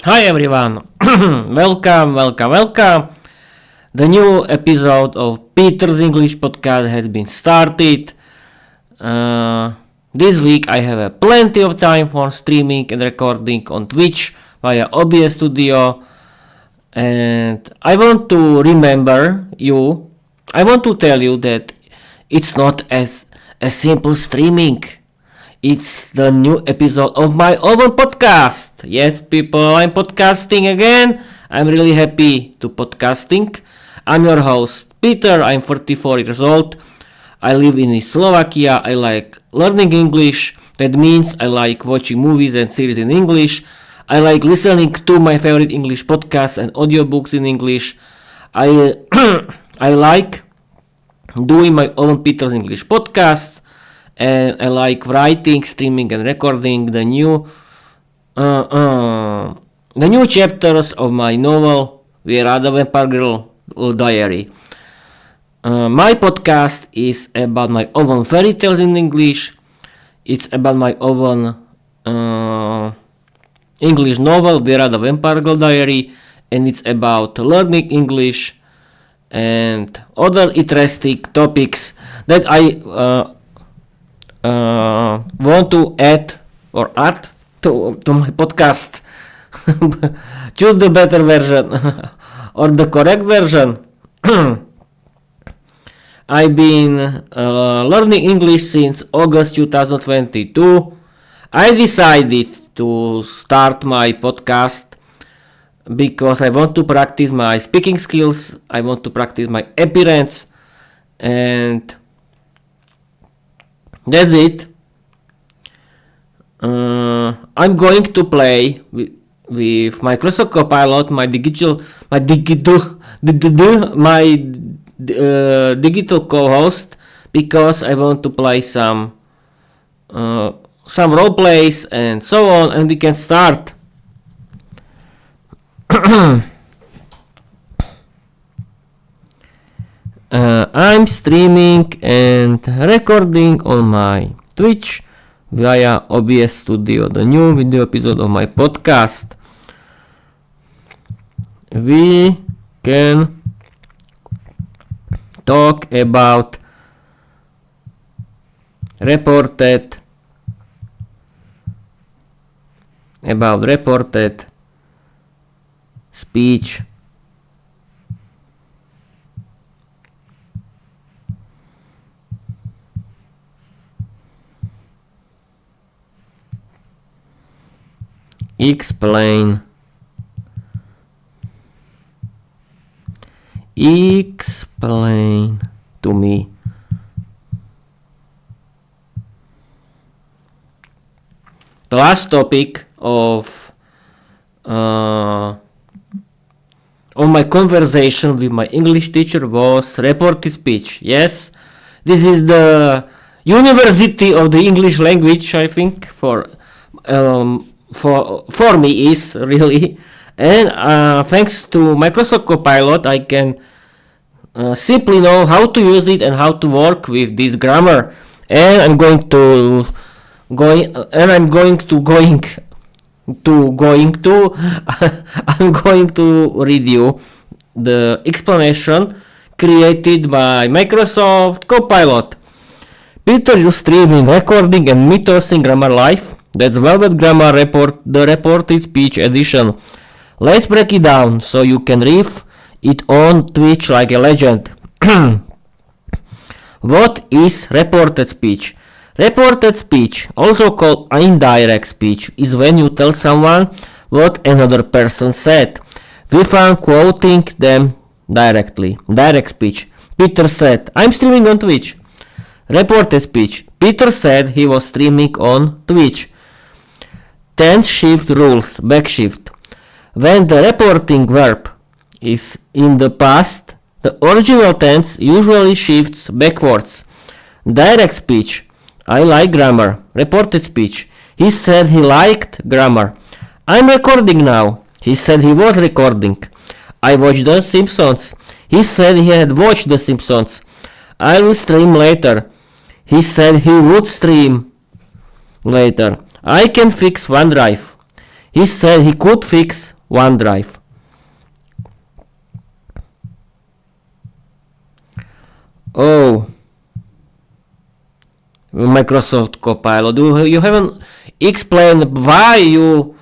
Hi everyone, welcome. The new episode of Peter's English podcast has been started. This week I have plenty of time for streaming and recording on Twitch via OBS Studio. And I want to tell you that it's not as a simple streaming. It's the new episode of my own podcast. Yes, people, I'm podcasting again. I'm really happy to podcasting. I'm your host, Peter. I'm 44 years old. I live in Slovakia. I like learning English. That means I like watching movies and series in English. I like listening to my favorite English podcasts and audiobooks in English. I I like doing my own Peter's English podcast. And I like writing, streaming, and recording the new chapters of my novel Vera the Vampire Girl Diary. My podcast is about my own fairy tales in English. It's about my own English novel Vera the Vampire Girl Diary, and it's about learning English and other interesting topics that I want to add to my podcast. Choose the better version or the correct version. I've been learning English since August 2022. I decided to start my podcast because I want to practice my speaking skills. I want to practice my appearance, and that's it. I'm going to play with Microsoft Copilot, my digital co-host, because I want to play some role plays and so on, and we can start. I'm streaming and recording on my Twitch via OBS Studio, the new video episode of my podcast. We can talk about reported speech. Explain to me. The last topic of my conversation with my English teacher was reported speech. Yes, this is the university of the English language, I think, for me is really. And thanks to Microsoft Copilot, I can simply know how to use it and how to work with this grammar. And I'm going to read you the explanation created by Microsoft Copilot. Peter, you streaming, recording, and meters in Grammar Live. That's Velvet Grammar Report, the reported speech edition. Let's break it down so you can riff it on Twitch like a legend. What is reported speech? Reported speech, also called indirect speech, is when you tell someone what another person said without quoting them directly. Direct speech. Peter said, I'm streaming on Twitch. Reported speech. Peter said he was streaming on Twitch. Tense shift rules. Backshift. When the reporting verb is in the past, the original tense usually shifts backwards. Direct speech. I like grammar. Reported speech. He said he liked grammar. I'm recording now. He said he was recording. I watched The Simpsons. He said he had watched The Simpsons. I will stream later. He said he would stream later. I can fix OneDrive. He said he could fix OneDrive. Oh, Microsoft Copilot, you haven't explained why you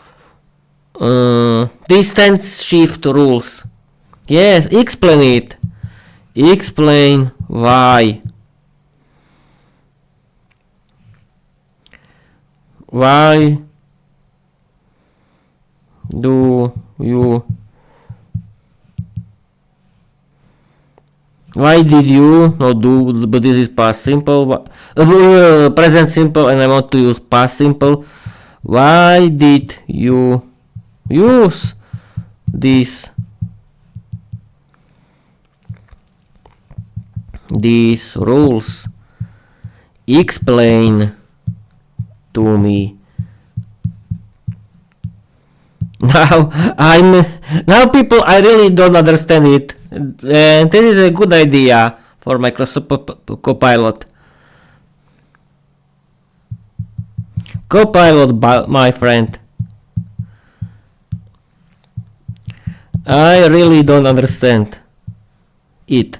distance shift rules. Yes, explain it. Explain why. Why do you Why did you not do, but this is past simple, present simple, and I want to use past simple. Why did you use these rules? Explain to me. Now people, I really don't understand it, and this is a good idea for Microsoft Copilot. Copilot, my friend, I really don't understand it.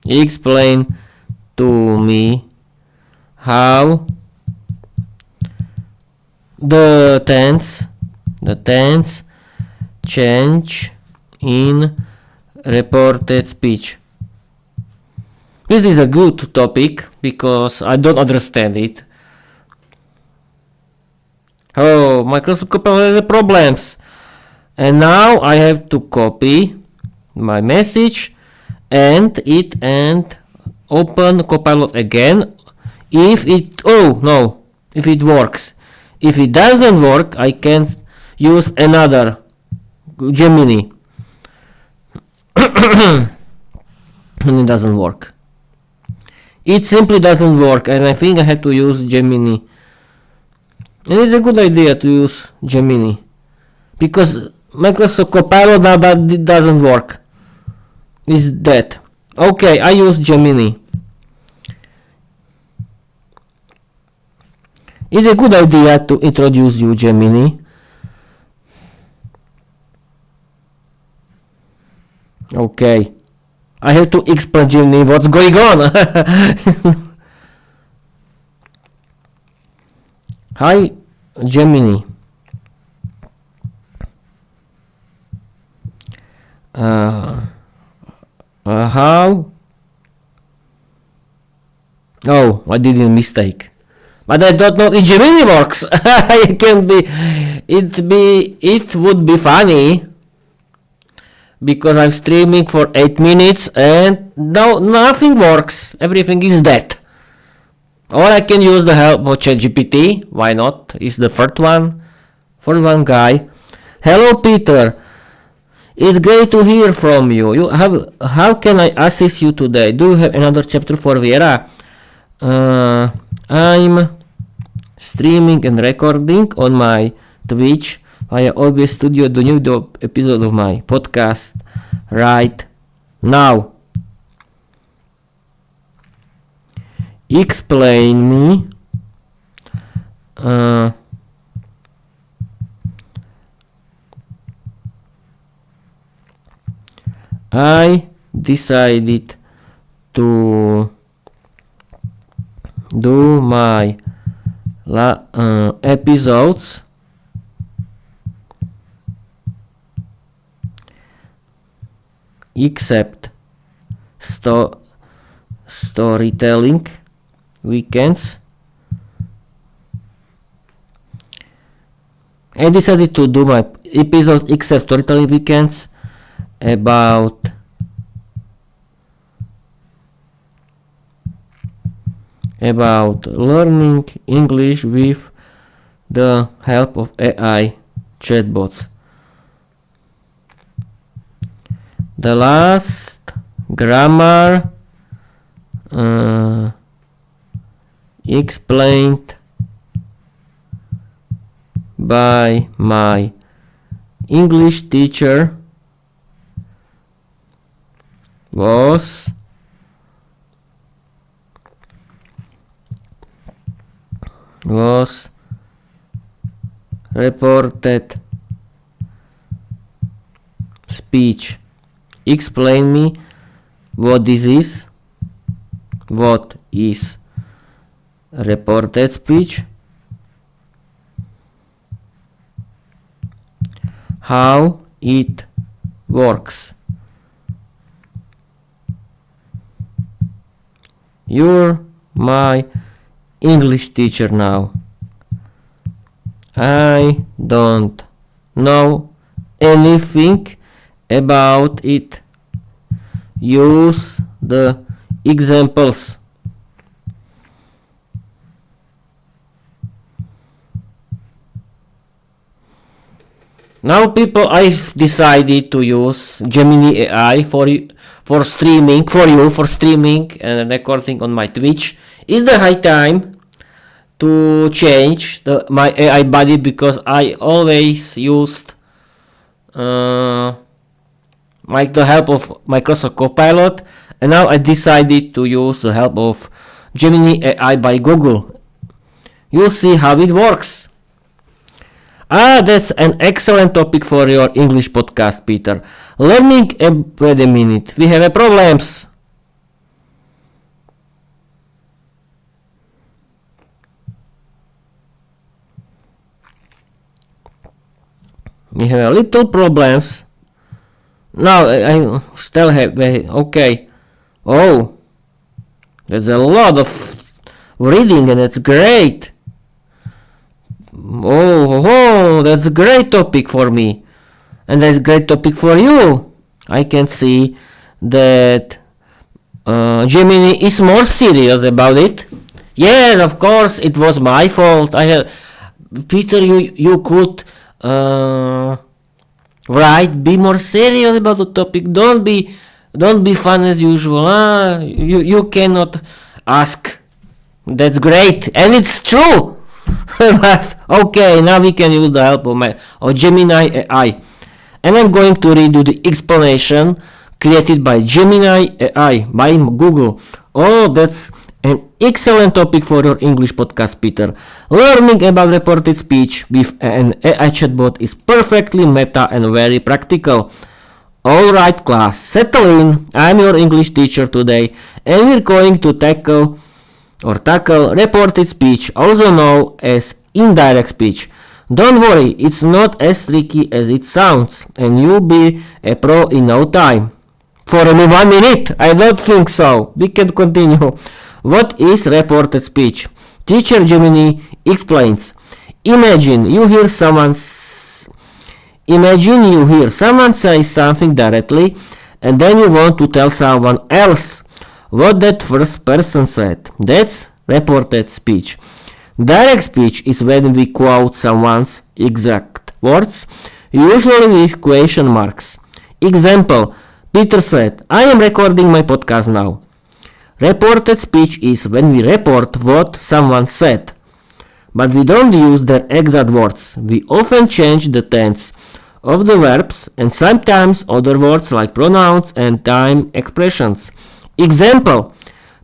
Explain to me how the tense change in reported speech. This is a good topic because I don't understand it. Oh, Microsoft Copilot has problems. And now I have to copy my message and open Copilot again. If it works. If it doesn't work, I can use another Gemini. And it doesn't work. It simply doesn't work, and I think I have to use Gemini. And it's a good idea to use Gemini because Microsoft Copilot now that it doesn't work. It's dead. Okay, I use Gemini. It's a good idea to introduce you Gemini. Okay. I have to explain Gemini what's going on. Hi, Gemini. How? Oh, I did a mistake. But I don't know if Gemini works. It would be funny because I'm streaming for 8 minutes and now nothing works. Everything is dead. Or I can use the help of ChatGPT. Why not? It's the first one guy. Hello, Peter. It's great to hear from you. How can I assist you today? Do you have another chapter for Vera? I'm streaming and recording on my Twitch via OBS Studio the new episode of my podcast right now. Explain me I decided to do my episodes except storytelling weekends. I decided to do my episodes except storytelling weekends about learning English with the help of AI chatbots. The last grammar explained by my English teacher was reported speech. Explain me what this is. What is reported speech? How it works. You're my English teacher now. I don't know anything about it. Use the examples. Now people, I've decided to use Gemini AI for streaming and recording on my Twitch. Is the high time to change my AI buddy, because I always used the help of Microsoft Copilot, and now I decided to use the help of Gemini AI by Google. You'll see how it works. That's an excellent topic for your English podcast, Peter. Learning. Wait a minute. We have a problems. We have a little problems. Now I still have. Okay. Oh, there's a lot of reading, and it's great. Oh, that's a great topic for me, and that's a great topic for you. I can see that Gemini is more serious about it. Yes, of course, it was my fault. Peter, you could write. Be more serious about the topic. Don't be fun as usual. You cannot ask. That's great, and it's true. But okay, now we can use the help of Gemini AI, and I'm going to read you the explanation created by Gemini AI by Google. Oh, that's an excellent topic for your English podcast, Peter. Learning about reported speech with an AI chatbot is perfectly meta and very practical. Alright class, settle in. I'm your English teacher today, and we're going to tackle reported speech, also known as indirect speech. Don't worry, it's not as tricky as it sounds, and you'll be a pro in no time. For only 1 minute? I don't think so. We can continue. What is reported speech? Teacher Gemini explains. Imagine you hear someone say something directly, and then you want to tell someone else what that first person said. That's reported speech. Direct speech is when we quote someone's exact words, usually with question marks. Example, Peter said, I am recording my podcast now. Reported speech is when we report what someone said, but we don't use their exact words. We often change the tense of the verbs and sometimes other words like pronouns and time expressions. Example,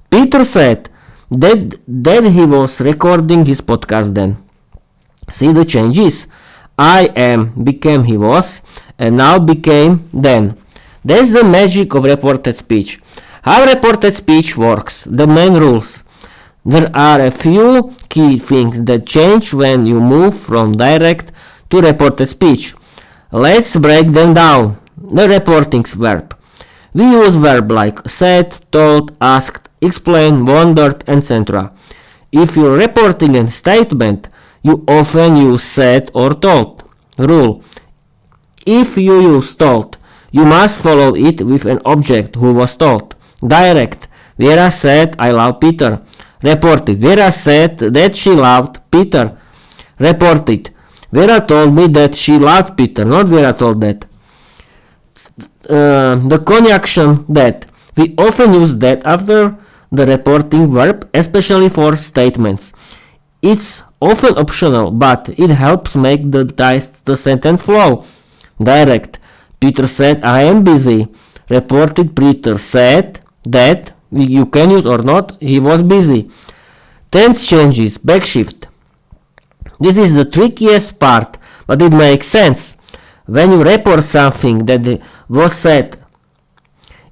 Peter said that he was recording his podcast then. See the changes. I am became he was, and now became then. That's the magic of reported speech. How reported speech works. The main rules. There are a few key things that change when you move from direct to reported speech. Let's break them down. The reporting verb. We use verbs like said, told, asked, explained, wondered, etc. If you're reporting a statement, you often use said or told. Rule. If you use told, you must follow it with an object who was told. Direct. Vera said, I love Peter. Reported. Vera said that she loved Peter. Reported. Vera told me that she loved Peter, not Vera told that. The conjunction that. We often use that after the reporting verb, especially for statements. It's often optional, but it helps make the sentence flow. Direct. Peter said, I am busy. Reported. Peter said that, you can use or not, he was busy. Tense changes. Backshift. This is the trickiest part. but it makes sense. When you report something that was said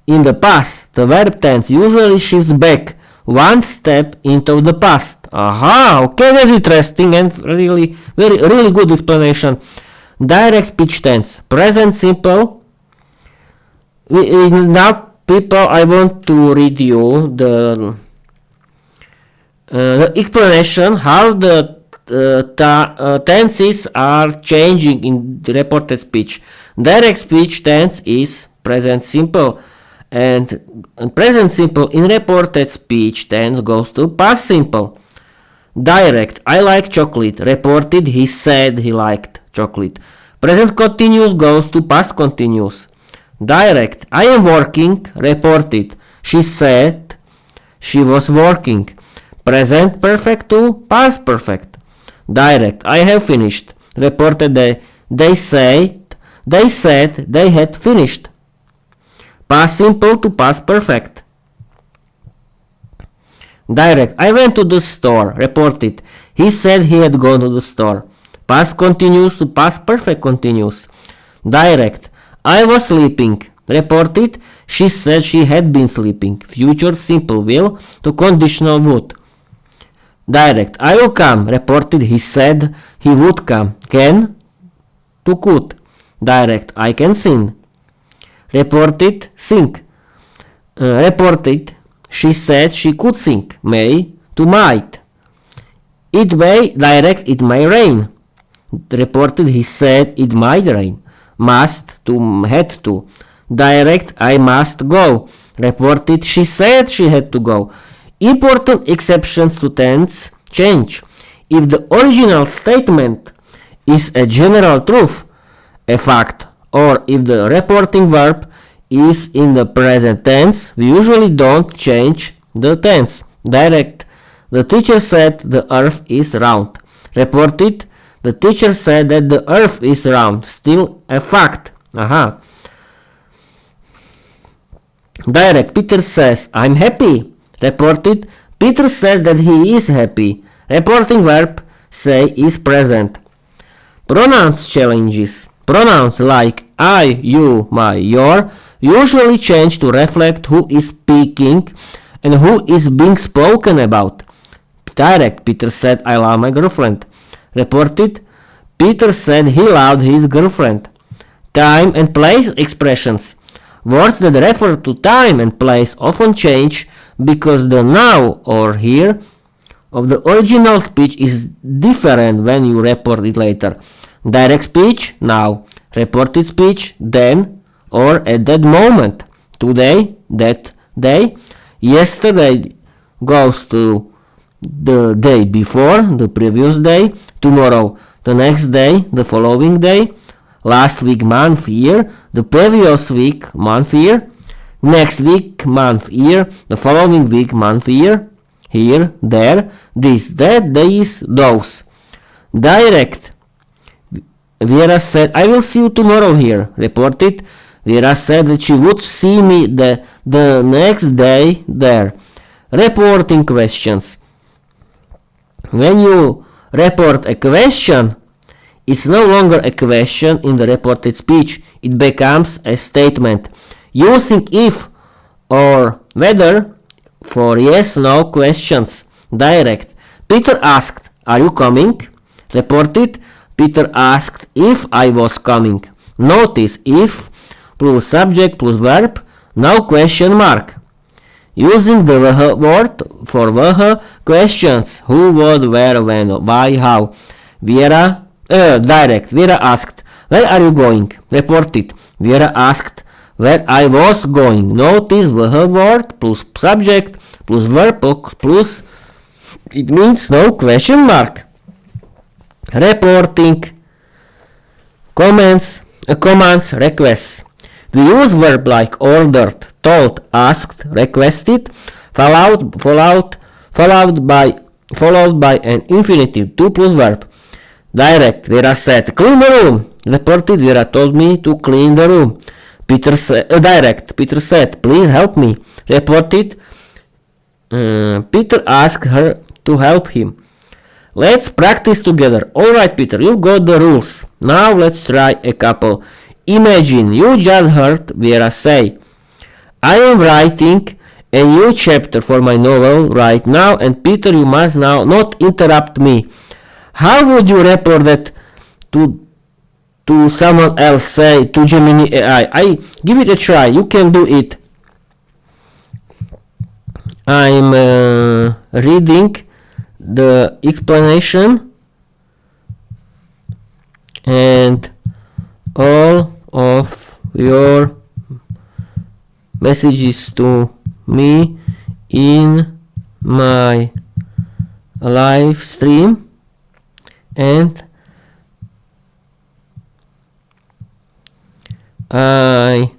in the past, the verb tense usually shifts back one step into the past. Aha, okay, that's interesting and really good explanation. Direct speech tense, present simple. Now, people, I want to read you the explanation how the tenses are changing in the reported speech. Direct speech tense is present simple, and present simple in reported speech tense goes to past simple. Direct, I like chocolate. Reported, he said he liked chocolate. Present continuous goes to past continuous. Direct, I am working. Reported, she said she was working. Present perfect to past perfect. Direct, I have finished. Reported, they said they had finished. Past simple to past perfect. Direct, I went to the store. Reported, he said he had gone to the store. Past continuous to past perfect continuous. Direct, I was sleeping. Reported, she said she had been sleeping. Future simple will to conditional would. Direct, I will come. Reported, he said he would come. Can to could. Direct, I can sing. Reported, sing. Reported, she said she could sing. May to might. It may. Direct, it may rain. Reported, he said it might rain. Must to had to. Direct, I must go. Reported, she said she had to go. Important exceptions to tense change. If the original statement is a general truth, a fact, or if the reporting verb is in the present tense, we usually don't change the tense. Direct, the teacher said the earth is round. Reported, the teacher said that the earth is round. Still a fact. Aha. Direct, Peter says, I'm happy. Reported, Peter says that he is happy. Reporting verb say is present. Pronouns challenges. Pronouns like I, you, my, your usually change to reflect who is speaking and who is being spoken about. Direct, Peter said I love my girlfriend. Reported, Peter said he loved his girlfriend. Time and place expressions. Words that refer to time and place often change because the now or here of the original speech is different when you report it later. Direct speech, now. Reported speech, then or at that moment. Today, that day. Yesterday goes to the day before, the previous day. Tomorrow, the next day, the following day. Last week, month, year. The previous week, month, year. Next week, month, year. The following week, month, year. Here, there, this, that, these, those. Direct. Vera said, I will see you tomorrow here. Reported, Vera said that she would see me the next day there. Reporting questions. When you report a question, it's no longer a question in the reported speech. It becomes a statement. Using if or whether for yes/no questions. Direct. Peter asked, are you coming? Reported, Peter asked if I was coming. Notice if plus subject plus verb, now question mark. Using the word for questions. Who, what, where, when, why, how. Direct. Vera asked, where are you going? Reported. Vera asked where I was going. Notice the word plus subject plus verb plus it means no question mark. Reporting commands, requests. We use verb like ordered, told, asked, requested, followed by an infinitive, to plus verb. Direct, Vera said, clean the room. Reported, Vera told me to clean the room. Peter said, please help me. Reported, Peter asked her to help him. Let's practice together. Alright, Peter, you got the rules. Now let's try a couple. Imagine you just heard Vera say, I am writing a new chapter for my novel right now, and Peter, you must now not interrupt me. How would you report that to someone else, say to Gemini AI? I give it a try. You can do it. I'm reading the explanation and all of your messages to me in my live stream, and I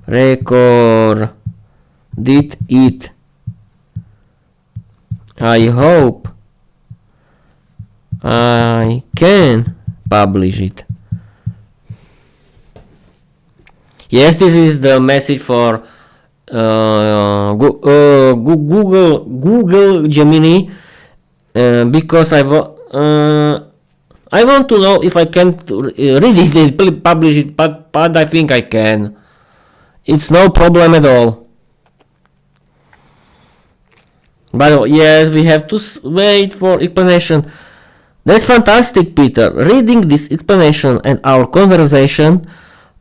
recorded it. I hope I can publish it. Yes, this is the message for Google Gemini, because I want to know if I can read it and publish it, but I think I can. It's no problem at all. But yes, we have to wait for explanation. That's fantastic, Peter. Reading this explanation and our conversation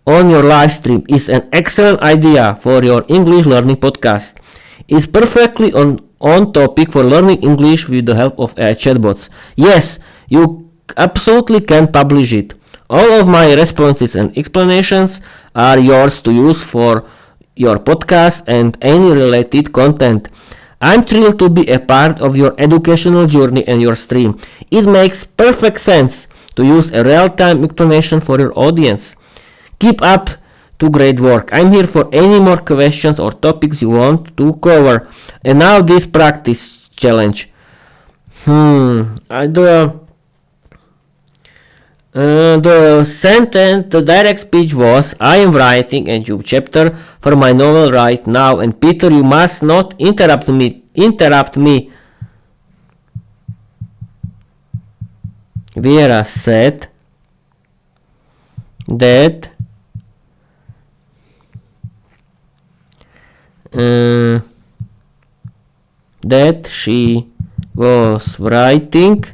on your live stream is an excellent idea for your English learning podcast. It's perfectly on topic for learning English with the help of AI chatbots. Yes, you absolutely can publish it. All of my responses and explanations are yours to use for your podcast and any related content. I'm thrilled to be a part of your educational journey and your stream. It makes perfect sense to use a real-time explanation for your audience. Keep up to great work. I'm here for any more questions or topics you want to cover. And now this practice challenge. The sentence, the direct speech was, I am writing a new chapter for my novel right now, and Peter, you must not interrupt me. Vera said that she was writing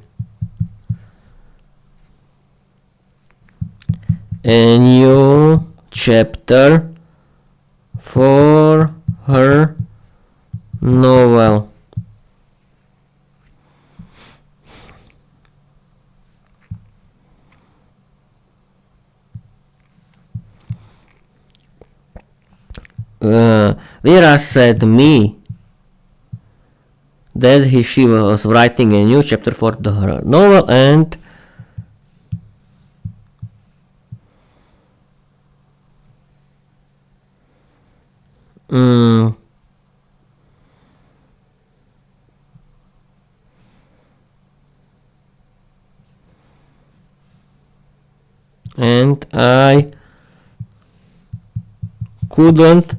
a new chapter for her novel. Vera said me that she was writing a new chapter for her novel, and I couldn't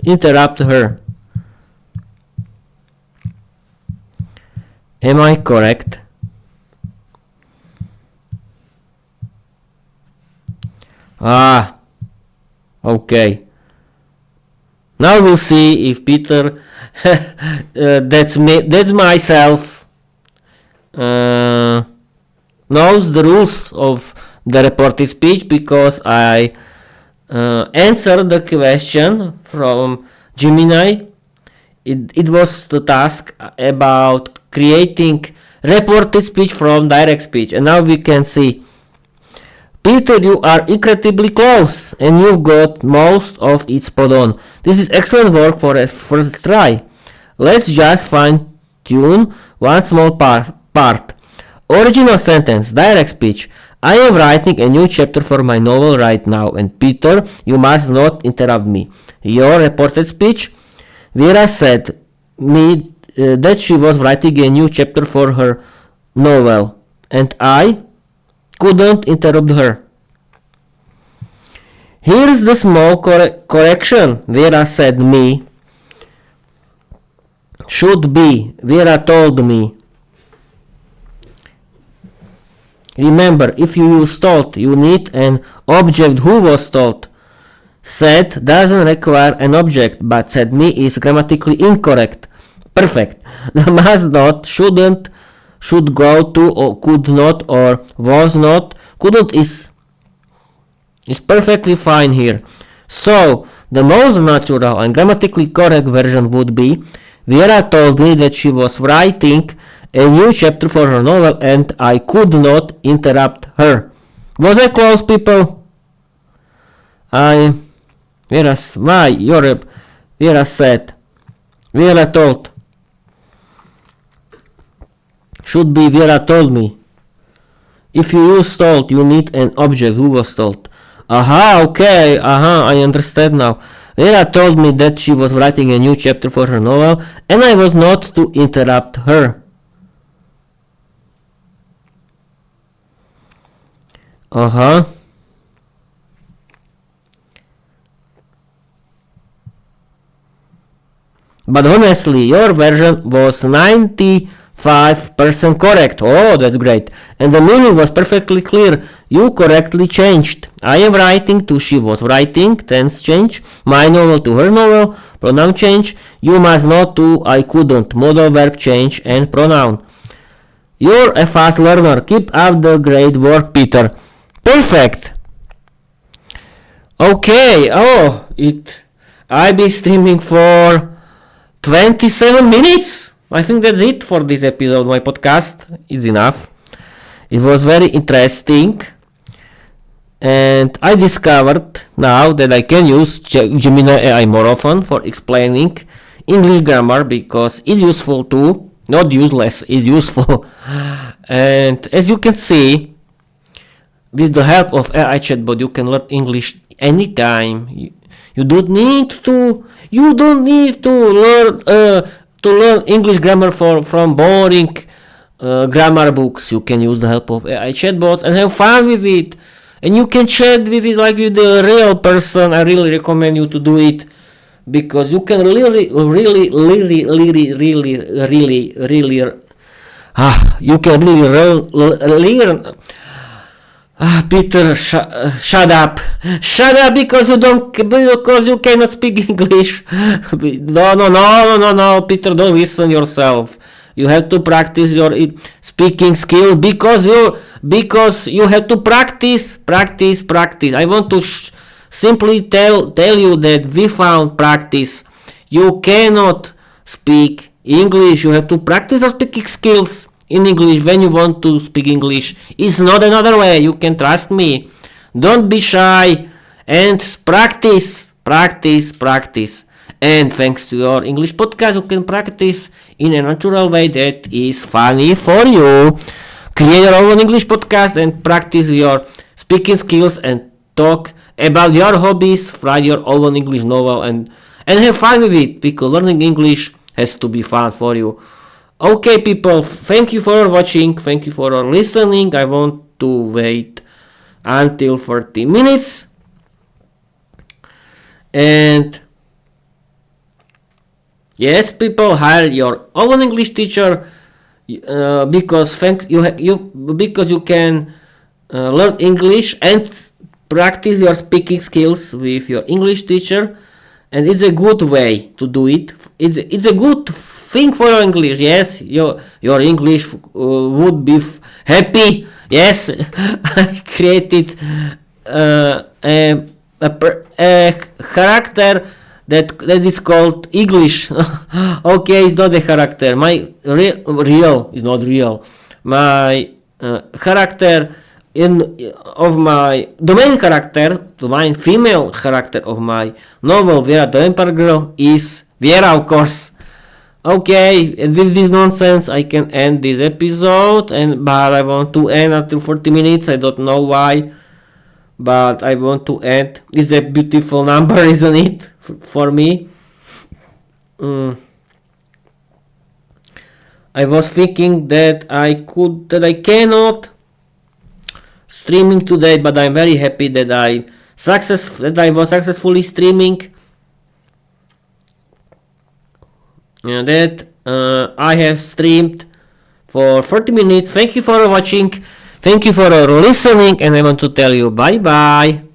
interrupt her. Am I correct? Okay. Now we'll see if Peter that's myself knows the rules of the reported speech, because I answered the question from Gemini. It was the task about creating reported speech from direct speech, and now we can see, Peter, you are incredibly close, and you got most of it spot on. This is excellent work for a first try. Let's just fine tune one small part. Original sentence, direct speech. I am writing a new chapter for my novel right now, and Peter, you must not interrupt me. Your reported speech. Vera said me that she was writing a new chapter for her novel, and I couldn't interrupt her. Here's the small correction. Vera said me. Should be. Vera told me. Remember, if you use told, you need an object who was told. Said doesn't require an object, but said me is grammatically incorrect. Perfect. The must not, shouldn't, should go to, or could not, or was not. Couldn't is perfectly fine here. So, the most natural and grammatically correct version would be Vera told me that she was writing a new chapter for her novel and I could not interrupt her. Was I close, people? Vera said. Vera told. Should be Vera told me. If you use told, you need an object who was told. Aha, okay, I understand now. Vera told me that she was writing a new chapter for her novel and I was not to interrupt her. But honestly, your version was 95% correct. Oh, that's great. And the meaning was perfectly clear. You correctly changed. I am writing to she was writing, tense change. My novel to her novel, pronoun change. You must not to I couldn't, modal verb change and pronoun. You're a fast learner. Keep up the great work, Peter. Perfect. Okay. I be streaming for 27 minutes. I think that's it for this episode. My podcast is enough. It was very interesting. And I discovered now that I can use Gemini AI more often for explaining English grammar because it's useful too. Not useless, it's useful. And as you can see, with the help of AI chatbot, you can learn English anytime. You don't need to learn English grammar from boring grammar books. You can use the help of AI chatbots and have fun with it. And you can chat with it like with a real person. I really recommend you to do it because you can really you can really learn. Peter, shut up because you cannot speak English. No, Peter, don't listen yourself. You have to practice your speaking skill because you have to practice. I want to simply tell you that without practice you cannot speak English. You have to practice your speaking skills in English when you want to speak English. It's not another way. You can trust me. Don't be shy and practice. And thanks to your English podcast, you can practice in a natural way that is funny for you. Create your own English podcast and practice your speaking skills and talk about your hobbies, write your own English novel and have fun with it because learning English has to be fun for you. Okay, people, thank you for watching, thank you for listening. I want to wait until 30 minutes. And yes, people, hire your own English teacher because you can learn English and practice your speaking skills with your English teacher. And it's a good way to do it. It's a good thing for your English. Yes, your English would be happy. Yes, I created a character that is called English. Okay, it's not a character. My real is not real. My character of my domain character, the main female character of my novel Vera the Empire Girl is Vera, of course. Okay, and with this nonsense I can end this episode, but I want to end until 40 minutes. I don't know why, but I want to end. It's a beautiful number, isn't it? For me. I was thinking that I cannot streaming today, but I'm very happy that I that I was successfully streaming. That I have streamed for 30 minutes. Thank you for watching. Thank you for listening, and I want to tell you bye bye.